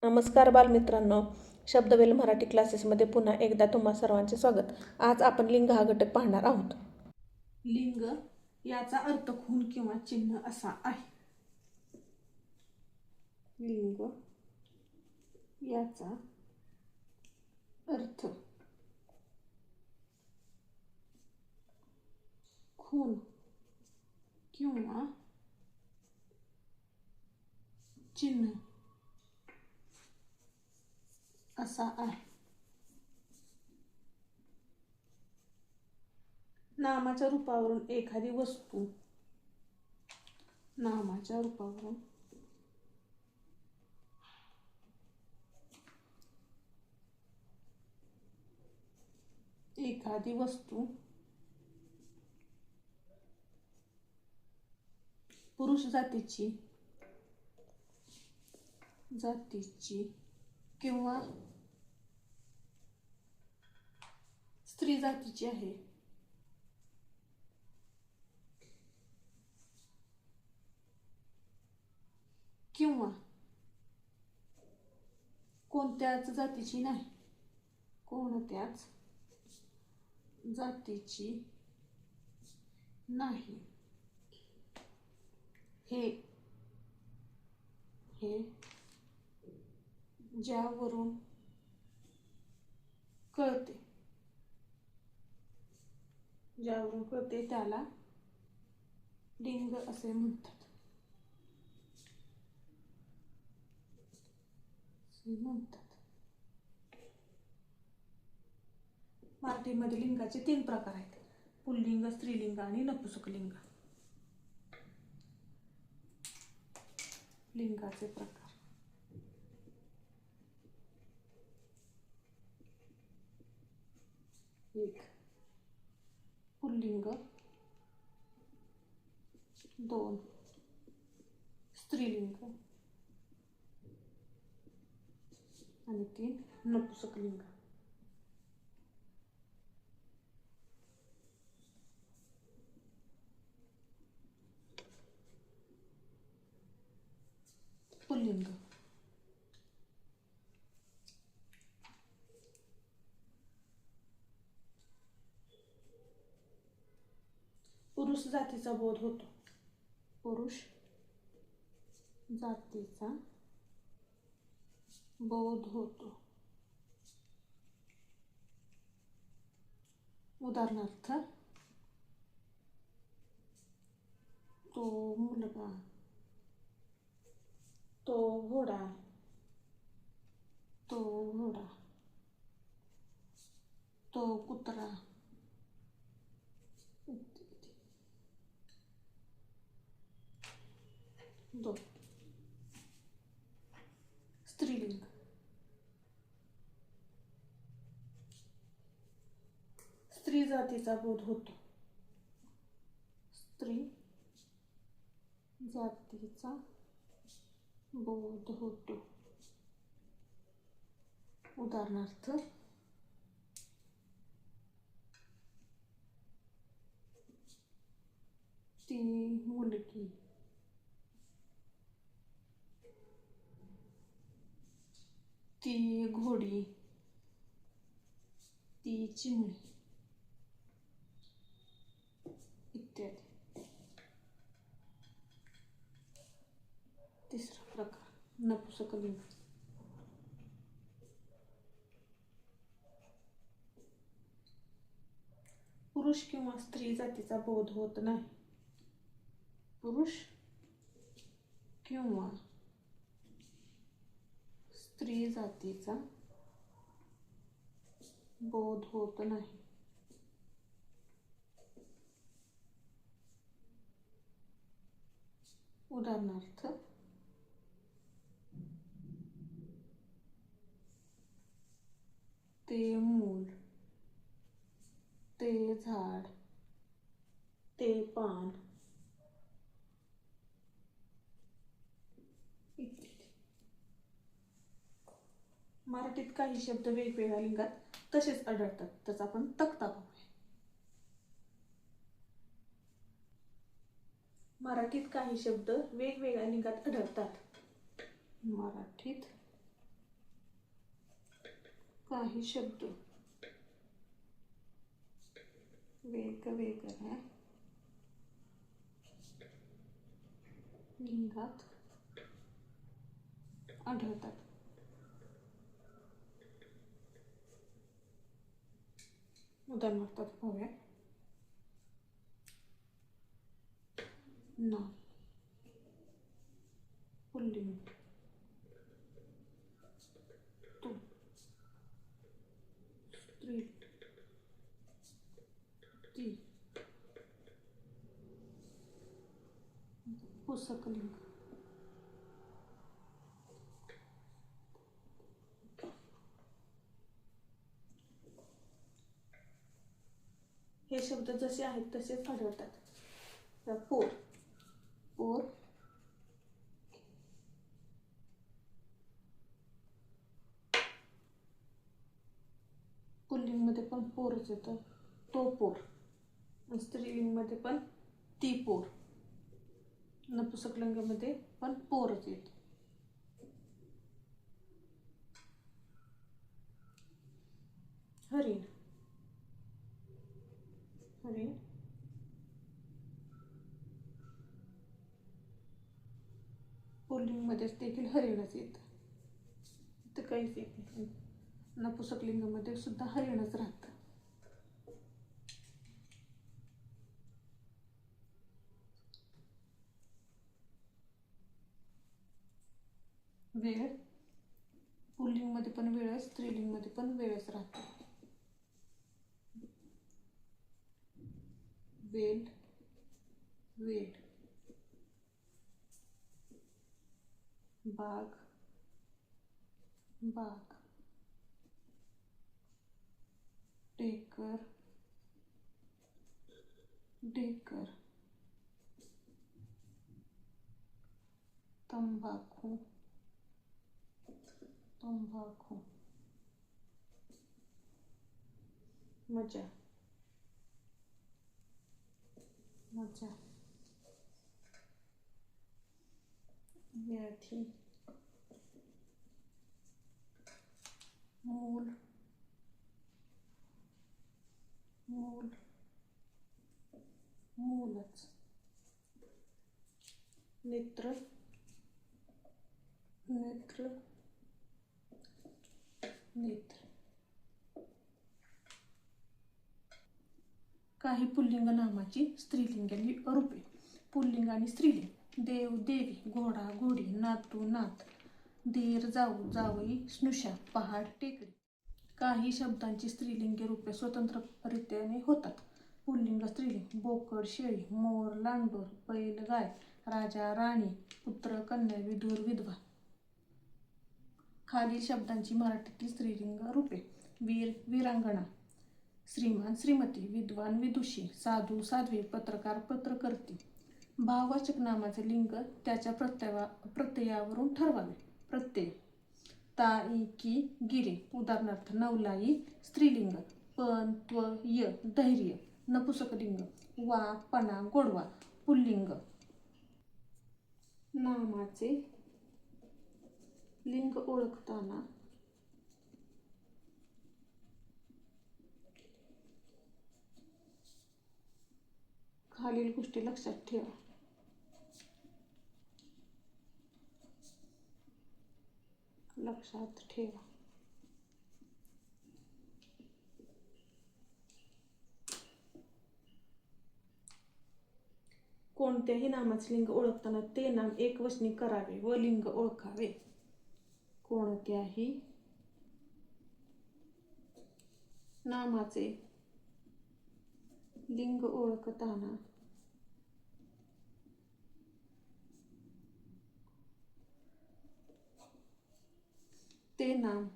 नमस्कार बालमित्रांनो, शब्दवेल मराठी क्लासेसमध्ये पुन्हा एकदा तुम्हा सर्वांचे स्वागत. आज आपण लिंग हा घटक पाहणार आहोत. लिंग याचा अर्थ खूण किंवा चिन्ह असा आहे. लिंग याचा अर्थ खूण किंवा चिन्ह असा आहे. नामाच्या रूपावरून एखादी वस्तू पुरुष जातीची किंवा स्त्री जातीची आहे किंवा कोणत्याच जातीची नाही, हे ज्यावरून कळते त्याला लिंग असे म्हणतात. मराठीमध्ये लिंगाचे 3 प्रकार आहेत: पुल्लिंग, स्त्रीलिंग आणि नपुंसकलिंग. लिंगाचे प्रकार: 1. पुल्लिंग, 2. स्त्रीलिंग आणि 3. नपुंसकलिंग. पुल्लिंग: पुरुष जातीचा बोध होतो. उदाहरणार्थ, तो मुलगा, तो घोडा, तो कुत्रा इत्यादी. 2. स्त्रीलिंग: स्त्री जातीचा बोध होतो. उदाहरणार्थ, ती मुलगी, ती घोडी, ती चिमणी इत्यादी. 3रा प्रकार नपुंसकलिंग: पुरुष किंवा स्त्री जातीचा बोध होत नाही. पुरुष किंवा स्त्री जातीचा बोध होत नाही. उदाहरणार्थ, ते मूल, ते झाड, ते पान इत्यादी. मराठीत काही शब्द वेगवेगळ्या लिंगात तसेच आढळतात. त्याचा आपण तक्ता पाहूया. मराठीत काही शब्द वेगवेगळ्या लिंगात आढळतात. मराठीत काही शब्द वेगवेगळ्या लिंगात आढळतात. उदाहरणार्थ पाहूया. नाम पुल्लिंग, तू स्त्री, ती पुसकलिंग. हे शब्द जसे आहेत तसेच आढळतात. तर पोर, पोर पुल्लिंगमध्ये पण पोरच येतं, तो पोर. आणि स्त्रीलिंगमध्ये पण ती पोर. नपुंसकलिंगामध्ये पण पोरच येतं. हरिण, हरिण पुल्लिंगमध्येच देखील हरिणच येतं, इथं काहीच येत नाही. नपुंसकलिंगामध्ये सुद्धा हरिणच राहतं. वेळ, पुल्लिंगमध्ये पण वेळच, स्त्रीलिंगमध्ये पण वेळच राहतो. वेल, वेल. बाग, बाग. Decker, decker. तंबाखू, तंबाखू. मजा, मजा. व्याधी, मूल, मूल, मूलच. नेत्र, नेत्र, नेत्र. काही पुल्लिंग नामाची स्त्रीलिंग रूपे. पुल्लिंग आणि स्त्रीलिंग. देव, देवी, घोडा, घोडी, नातू, नात, दीर, जाऊ, जावई, स्नुषा, पहाड, टेकडी. काही शब्दांची स्त्रीलिंगी रूपे स्वतंत्ररित्याने होतात. पुल्लिंग स्त्रीलिंग. बोकड, शेळी, मोर, लांडोर, बैल, गाय, राजा, राणी, पुत्र, कन्या, विधूर, विधवा. खालील शब्दांची मराठीतील स्त्रीलिंग रूपे. वीर, वीरांगना, श्रीमान, श्रीमती, विद्वान, विदुषी, साधू, साध्वी, पत्रकार, पत्रकर्ती. भाववाचक नामाचे लिंग त्याच्या प्रत्ययावरून ठरवावे. प्रत्यय. ताई, की, गिरे. उदाहरणार्थ नवलाई स्त्रीलिंग, पण, त्व, य धैर्य. नपुंसकलिंग वा, पणा, गोडवा. पुल्लिंग. नामाचे लिंग ओळखताना खालील गोष्टी लक्षात ठेवा. लक्षात ठेवा. कोणत्याही नामाचे लिंग ओळखताना ते नाम एकवचनी करावे व लिंग ओळखावे. कोणत्याही नामाचे लिंग ओळखताना ते नाम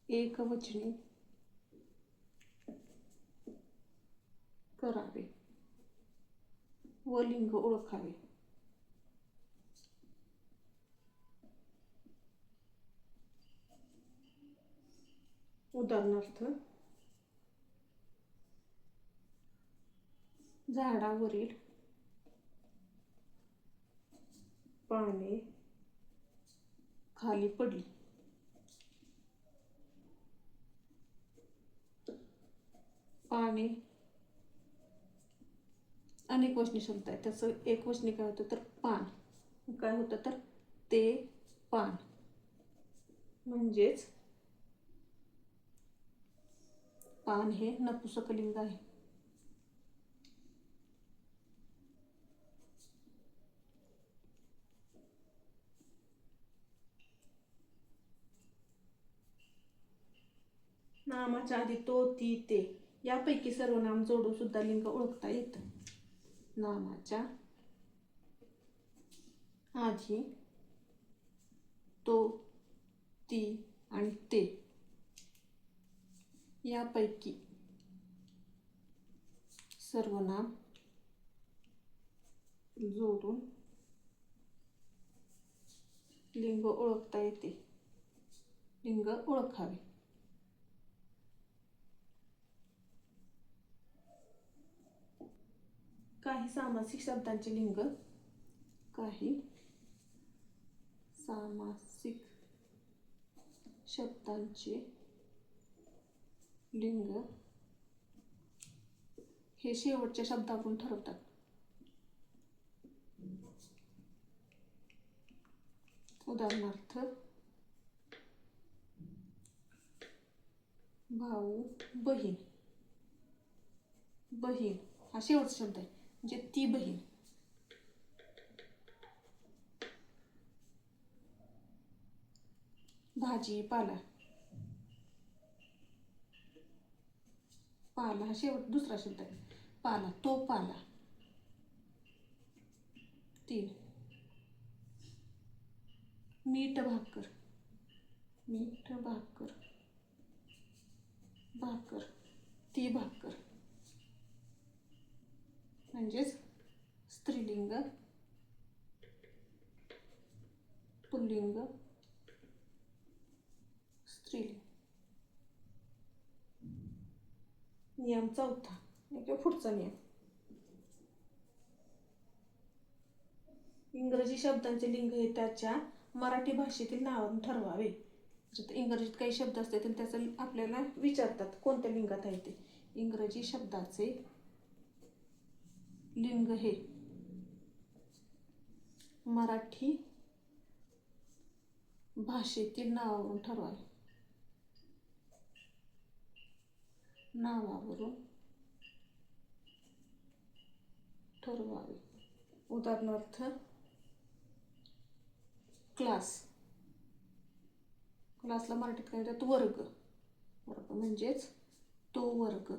एकवचनी करावे व लिंग ओळखावे. उदाहरणार्थ झाडावरील पाने खाली पडली. आणि अनेक वचनी शब्द आहे. त्याचं एक वचनी काय होतं तर पान. काय होतं तर ते पान. म्हणजेच पान हे नपुंसकलिंग आहे. नामाच्या आधी तो, ती, ते यापैकी सर्वनाम जोडून सुद्धा लिंग ओळखता येतं. नामाच्या आधी तो, ती आणि ते यापैकी सर्वनाम जोडून लिंग ओळखता येते. लिंग ओळखावे. काही सामासिक शब्दांचे लिंग. काही सामासिक शब्दांचे लिंग हे शेवटच्या शब्दावरून ठरवतात. उदाहरणार्थ भाऊ, बहीण. बहीण हा शेवटचा शब्द आहे, म्हणजे ती बहीण. भाजी, पाला. पाला हा शेवट दुसरा शब्द आहे. पाला, तो पाला. तीन. मीठ भाकर. मीठ भाकर. भाकर, ती भाकर. म्हणजेच स्त्रीलिंग, पुल्लिंग, स्त्रीलिंग. नियम चौथा किंवा पुढचा नियम. इंग्रजी शब्दांचे लिंग हे त्याच्या मराठी भाषेतील नावावरून ठरवावे. इंग्रजीत काही शब्द असतात त्याचं आपल्याला विचारतात कोणत्या लिंगात आहे ते. इंग्रजी शब्दाचे लिंग हे मराठी भाषेतील नावावरून ठरवावे. नावावरून ठरवावे. उदाहरणार्थ क्लास. क्लासला मराठीत काय म्हणतात वर्ग. वर्ग म्हणजेच तो वर्ग.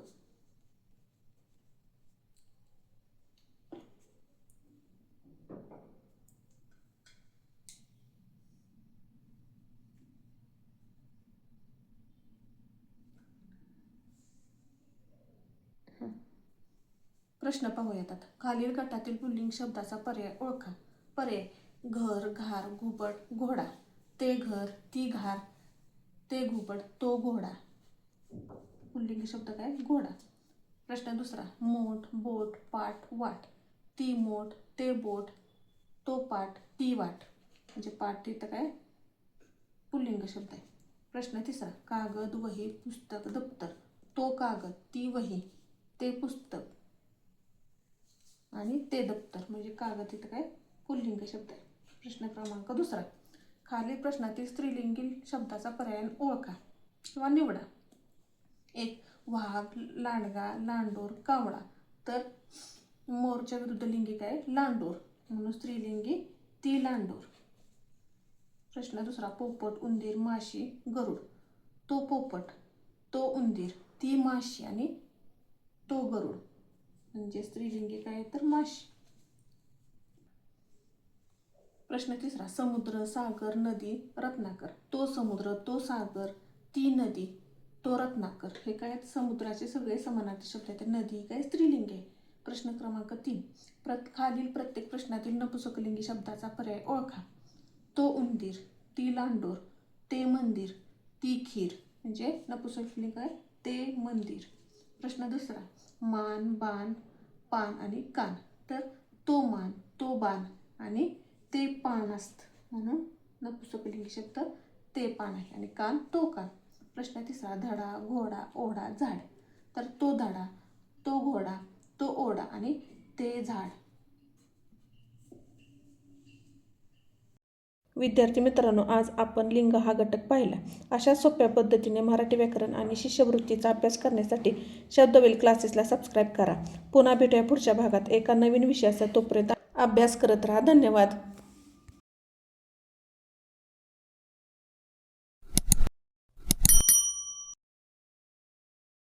प्रश्न पाहूयात आता. खालील गटातील पुल्लिंग शब्दाचा पर्याय ओळखा. पर्याय घर, घार, घुबड, घोडा. ते घर, ती घार, ते घुबड, तो घोडा. पुल्लिंग शब्द काय घोडा. प्रश्न दुसरा. मोठ, बोट, पाट, वाट. ती मोठ, ते बोट, तो पाट, ती वाट. म्हणजे पाट तिथं काय पुल्लिंग शब्द आहे. प्रश्न तिसरा. कागद, वही, पुस्तक, दप्तर. तो कागद, ती वही, ते पुस्तक आणि ते दप्तर. म्हणजे कागद तिथं काय पुल्लिंग शब्द आहे. प्रश्न क्रमांक दुसरा. खालील प्रश्नातील स्त्रीलिंगी शब्दाचा पर्याय ओळखा किंवा निवडा. एक. वाघ, लांडगा, लांडोर, कावळा. तर मोरच्या विरुद्ध लिंगी काय लांडोर, म्हणून स्त्रीलिंगी ती लांडोर. प्रश्न दुसरा. पोपट, उंदीर, माशी, गरुड. तो पोपट, तो उंदीर, ती माशी आणि तो गरुड. म्हणजे स्त्रीलिंगी काय तर माशी. प्रश्न तिसरा. समुद्र, सागर, नदी, रत्नाकर. तो समुद्र, तो सागर, ती नदी, तो रत्नाकर. हे काय समुद्राचे सगळे समानार्थी शब्द आहेत. नदी काय स्त्रीलिंगी आहे. प्रश्न क्रमांक 3. खालील प्रत्येक प्रश्नातील नपुंसकलिंगी शब्दाचा पर्याय ओळखा. तो उंदीर, ती लांडोर, ते मंदिर, ती खीर. म्हणजे नपुंसकलिंग आहे ते मंदिर. प्रश्न दुसरा. मान, बाण, पान आणि कान. तर तो मान, तो बाण आणि ते पान असतं, म्हणून नपुंसकलिंगी शब्द ते पान आहे आणि कान तो कान. प्रश्न तिसरा. धडा, घोडा, ओढा, झाड. तर तो धडा, तो घोडा, तो ओढा आणि ते झाड. विद्यार्थी मित्रांनो, आज आपण लिंग हा घटक पाहिला. अशा सोप्या पद्धतीने मराठी व्याकरण आणि शिष्यवृत्तीचा अभ्यास करण्यासाठी शब्दवेल क्लासेसला सबस्क्राईब करा. पुन्हा भेटूया पुढच्या भागात एका नवीन विषयाचा. तोपर्यंत अभ्यास करत राहा. धन्यवाद.